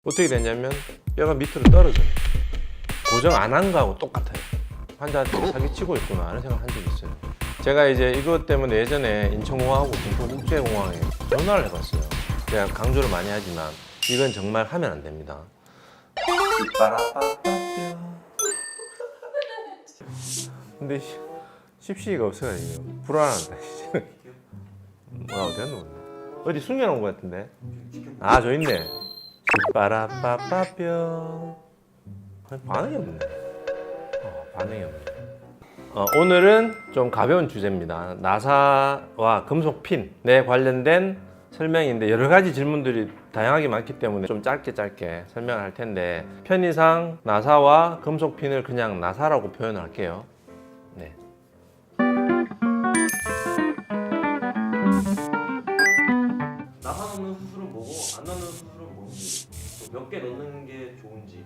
어떻게 되냐면 뼈가 밑으로 떨어져요. 고정 안 한 거하고 똑같아요. 환자한테 사기치고 있구나 하는 생각을 한 적이 있어요. 제가 이제 이것 때문에 예전에 인천공항하고 김포국제공항에 전화를 해봤어요. 제가 강조를 많이 하지만 이건 정말 하면 안 됩니다. 근데 십시가 없어가지고 불안한다. 뭐야 어디 갔노? 어디 숨겨놓은 것 같은데? 아 저 있네. 빠라빠빠뼈. 반응이 없네. 반응이 없네. 오늘은 좀 가벼운 주제입니다. 나사와 금속 핀에 관련된 설명인데 여러 가지 질문들이 다양하게 많기 때문에 좀 짧게 설명을 할 텐데 편의상 나사와 금속 핀을 그냥 나사라고 표현을 할게요. 네. 나사 넣는 수술은 뭐고 안 넣는 수술은 뭔지 몇 개 넣는 게 좋은지.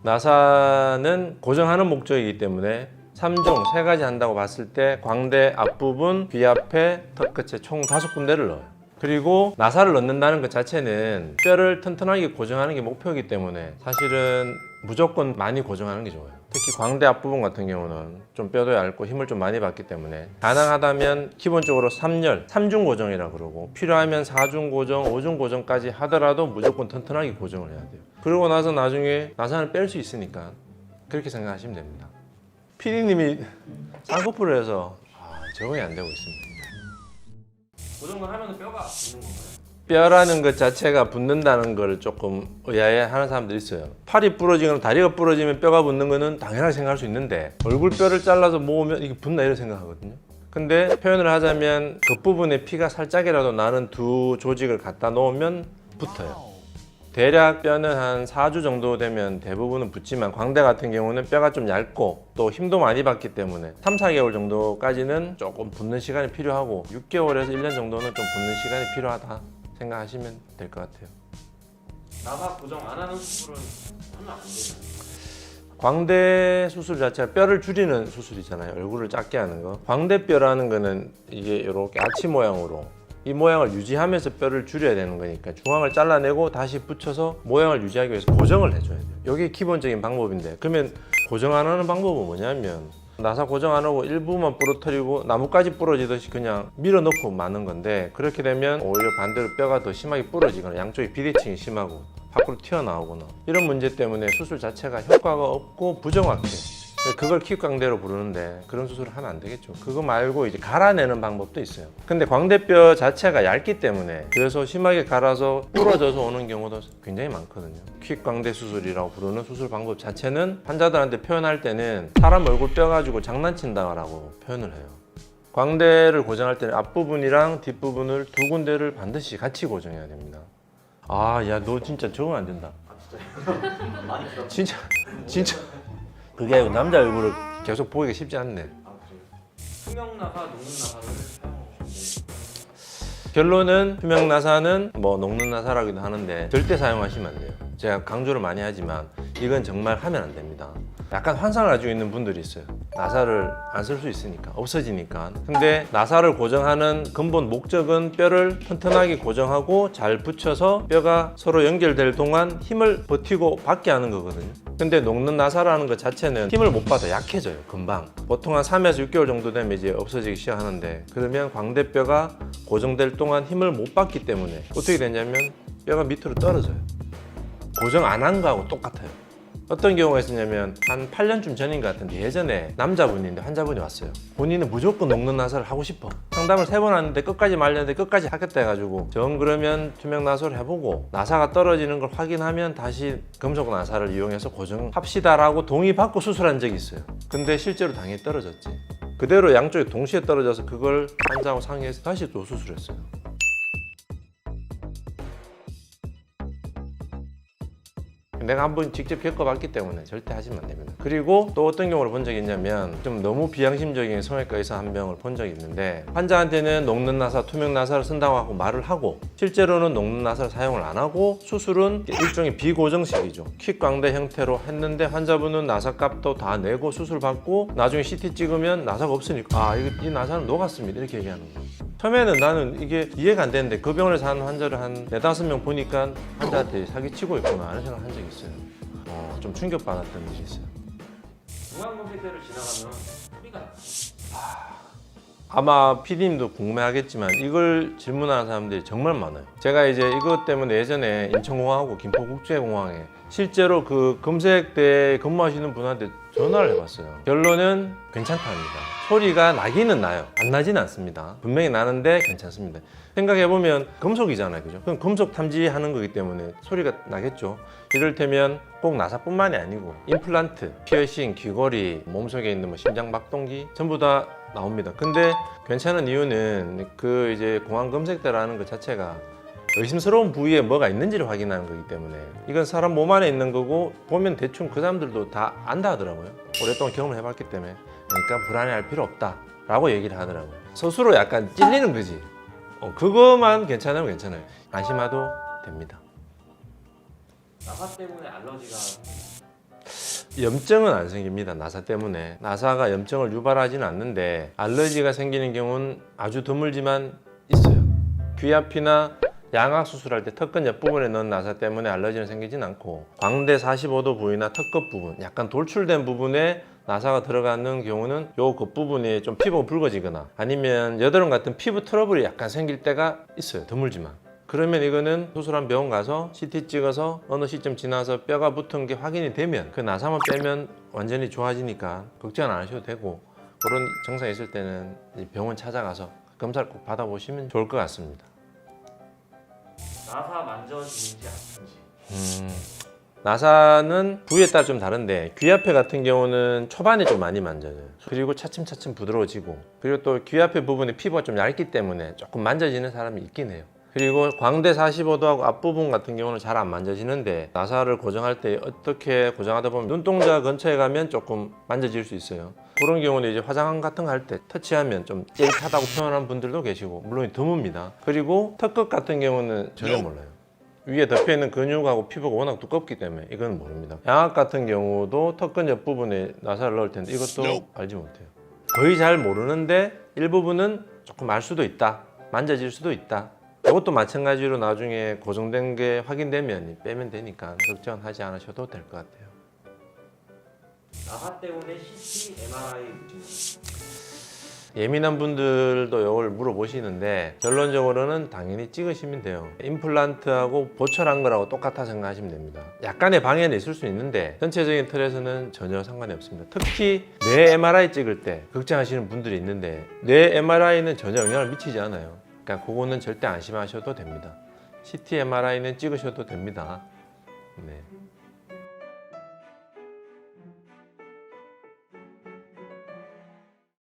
나사는 고정하는 목적이기 때문에 3종 3가지 한다고 봤을 때 광대 앞부분, 귀 앞에, 턱 끝에 총 5군데를 넣어요. 그리고 나사를 넣는다는 것 자체는 뼈를 튼튼하게 고정하는 게 목표이기 때문에 사실은 무조건 많이 고정하는 게 좋아요. 특히 광대 앞부분 같은 경우는 좀 뼈도 얇고 힘을 좀 많이 받기 때문에 가능하다면 기본적으로 3열, 3중 고정이라고 그러고 필요하면 4중 고정, 5중 고정까지 하더라도 무조건 튼튼하게 고정을 해야 돼요. 그러고 나서 나중에 나사를 뺄 수 있으니까 그렇게 생각하시면 됩니다. PD님이 쌍꺼풀을 해서 적응이 안 되고 있습니다. 고정을 하면 뼈가 붙는 건가요? 뼈라는 것 자체가 붙는다는 걸 조금 의아해하는 사람들이 있어요. 팔이 부러지거나 다리가 부러지면 뼈가 붙는 거는 당연하게 생각할 수 있는데 얼굴 뼈를 잘라서 모으면 이게 붙나 이런 생각하거든요. 근데 표현을 하자면 겉부분에 피가 살짝이라도 나는 두 조직을 갖다 놓으면 붙어요. 대략 뼈는 한 4주 정도 되면 대부분은 붙지만 광대 같은 경우는 뼈가 좀 얇고 또 힘도 많이 받기 때문에 3, 4개월 정도까지는 조금 붙는 시간이 필요하고 6개월에서 1년 정도는 좀 붙는 시간이 필요하다 생각하시면 될 것 같아요. 나사 고정 안 하는 수술은 하면 안 되나요? 광대 수술 자체가 뼈를 줄이는 수술이잖아요. 얼굴을 작게 하는 거. 광대뼈라는 거는 이게 이렇게 아치 모양으로 이 모양을 유지하면서 뼈를 줄여야 되는 거니까 중앙을 잘라내고 다시 붙여서 모양을 유지하기 위해서 고정을 해줘야 돼요. 이게 기본적인 방법인데 그러면 고정 안 하는 방법은 뭐냐면 나사 고정 안 하고 일부만 부러뜨리고 나뭇가지 부러지듯이 그냥 밀어넣고 마는 건데 그렇게 되면 오히려 반대로 뼈가 더 심하게 부러지거나 양쪽이 비대칭이 심하고 밖으로 튀어나오거나 이런 문제 때문에 수술 자체가 효과가 없고 부정확해요. 그걸 킥광대로 부르는데 그런 수술을 하면 안 되겠죠. 그거 말고 이제 갈아내는 방법도 있어요. 근데 광대뼈 자체가 얇기 때문에 그래서 심하게 갈아서 부러져서 오는 경우도 굉장히 많거든요. 킥광대 수술이라고 부르는 수술 방법 자체는 환자들한테 표현할 때는 사람 얼굴 뼈 가지고 장난친다라고 표현을 해요. 광대를 고정할 때는 앞부분이랑 뒷부분을 두 군데를 반드시 같이 고정해야 됩니다. 야 너 진짜 적응 안 된다. 진짜요? 진짜 그게 남자 얼굴을 계속 보기가 쉽지 않네. 투명 나사, 녹는 나사를 사용하고 싶은데 결론은 투명 나사는 뭐 녹는 나사라고도 하는데 절대 사용하시면 안 돼요. 제가 강조를 많이 하지만 이건 정말 하면 안 됩니다. 약간 환상을 가지고 있는 분들이 있어요. 나사를 안 쓸 수 있으니까 없어지니까. 근데 나사를 고정하는 근본 목적은 뼈를 튼튼하게 고정하고 잘 붙여서 뼈가 서로 연결될 동안 힘을 버티고 받게 하는 거거든요. 근데 녹는 나사라는 것 자체는 힘을 못 받아 약해져요. 금방 보통 한 3에서 6개월 정도 되면 이제 없어지기 시작하는데 그러면 광대뼈가 고정될 동안 힘을 못 받기 때문에 어떻게 되냐면 뼈가 밑으로 떨어져요. 고정 안 한 거하고 똑같아요. 어떤 경우가 있었냐면 한 8년쯤 전인 것 같은데 예전에 남자분인데 환자분이 왔어요. 본인은 무조건 녹는 나사를 하고 싶어. 상담을 3번 하는데 끝까지 말렸는데 끝까지 하겠다 해가지고 정 그러면 투명 나사를 해보고 나사가 떨어지는 걸 확인하면 다시 금속 나사를 이용해서 고정합시다라고 동의받고 수술한 적이 있어요. 근데 실제로 당연히 떨어졌지. 그대로 양쪽이 동시에 떨어져서 그걸 환자하고 상의해서 다시 또 수술했어요. 내가 한번 직접 겪어봤기 때문에 절대 하시면 안 됩니다. 그리고 또 어떤 경우를 본 적이 있냐면 좀 너무 비양심적인 성형외과 의사 한 명을 본 적이 있는데 환자한테는 녹는 나사, 투명 나사를 쓴다고 하고 말을 하고 실제로는 녹는 나사를 사용을 안 하고 수술은 일종의 비고정식이죠. 킥광대 형태로 했는데 환자분은 나사 값도 다 내고 수술 받고 나중에 CT 찍으면 나사가 없으니까 이 나사는 녹았습니다 이렇게 얘기하는 거예요. 처음에는 나는 이게 이해가 안 되는데 그 병원에서 하는 환자를 한 4-5명 보니까 환자한테 사기치고 있구나 하는 생각 한 적이 있어요. 좀 충격받았던 일이 있어요. 공항검색대를 지나가면 소리가 나요. 아마 PD님도 궁금해하겠지만 이걸 질문하는 사람들이 정말 많아요. 제가 이제 이것 때문에 예전에 인천공항하고 김포국제공항에 실제로 그 검색대에 근무하시는 분한테 전화를 해봤어요. 결론은 괜찮답니다. 소리가 나기는 나요. 안 나지는 않습니다. 분명히 나는데 괜찮습니다. 생각해보면 금속이잖아요. 그죠? 그럼 금속 탐지하는 거기 때문에 소리가 나겠죠. 이를테면 꼭 나사뿐만이 아니고 임플란트, 피어싱, 귀걸이, 몸속에 있는 뭐 심장박동기 전부 다 나옵니다. 근데 괜찮은 이유는 그 이제 공항 검색대라는 것 자체가 의심스러운 부위에 뭐가 있는지를 확인하는 거기 때문에 이건 사람 몸 안에 있는 거고 보면 대충 그 사람들도 다 안다 하더라고요. 오랫동안 경험을 해봤기 때문에. 그러니까 불안해할 필요 없다라고 얘기를 하더라고요. 스스로 약간 찔리는 거지. 그거만 괜찮으면 괜찮아요. 안심해도 됩니다. 나사 때문에 알러지가 염증은 안 생깁니다. 나사 때문에. 나사가 염증을 유발하지는 않는데 알러지가 생기는 경우는 아주 드물지만 있어요. 귀 앞이나 양악 수술할 때 턱끝 옆부분에 넣은 나사 때문에 알러지는 생기진 않고 광대 45도 부위나 턱끝 부분, 약간 돌출된 부분에 나사가 들어가는 경우는 요 겉부분이 좀 피부가 붉어지거나 아니면 여드름 같은 피부 트러블이 약간 생길 때가 있어요. 드물지만. 그러면 이거는 수술한 병원 가서 CT 찍어서 어느 시점 지나서 뼈가 붙은 게 확인이 되면 그 나사만 빼면 완전히 좋아지니까 걱정 안 하셔도 되고 그런 증상이 있을 때는 병원 찾아가서 검사를 꼭 받아보시면 좋을 것 같습니다. 나사 만져지는지 아픈지. 나사는 부위에 따라 좀 다른데 귀 앞에 같은 경우는 초반에 좀 많이 만져져요. 그리고 차츰차츰 부드러워지고 그리고 또 귀 앞에 부분에 피부가 좀 얇기 때문에 조금 만져지는 사람이 있긴 해요. 그리고 광대 45도하고 앞부분 같은 경우는 잘 안 만져지는데 나사를 고정할 때 어떻게 고정하다 보면 눈동자 근처에 가면 조금 만져질 수 있어요. 그런 경우는 이제 화장 같은 거 할 때 터치하면 좀 찌릿하다고 표현하는 분들도 계시고 물론 드뭅니다. 그리고 턱끝 같은 경우는 전혀 몰라요. 위에 덮여있는 근육하고 피부가 워낙 두껍기 때문에 이건 모릅니다. 양악 같은 경우도 턱끝 옆부분에 나사를 넣을 텐데 이것도 알지 못해요. 거의 잘 모르는데 일부분은 조금 알 수도 있다. 만져질 수도 있다. 이것도 마찬가지로 나중에 고정된 게 확인되면 빼면 되니까 걱정하지 않으셔도 될 것 같아요. 나사 때문에 CT, MRI 문제. 예민한 분들도 이걸 물어보시는데 결론적으로는 당연히 찍으시면 돼요. 임플란트하고 보철한 거라고 똑같아 생각하시면 됩니다. 약간의 방해는 있을 수 있는데 전체적인 틀에서는 전혀 상관이 없습니다. 특히 뇌 MRI 찍을 때 걱정하시는 분들이 있는데 뇌 MRI는 전혀 영향을 미치지 않아요. 그러니까 그거는 절대 안심하셔도 됩니다. CT, MRI는 찍으셔도 됩니다. 네.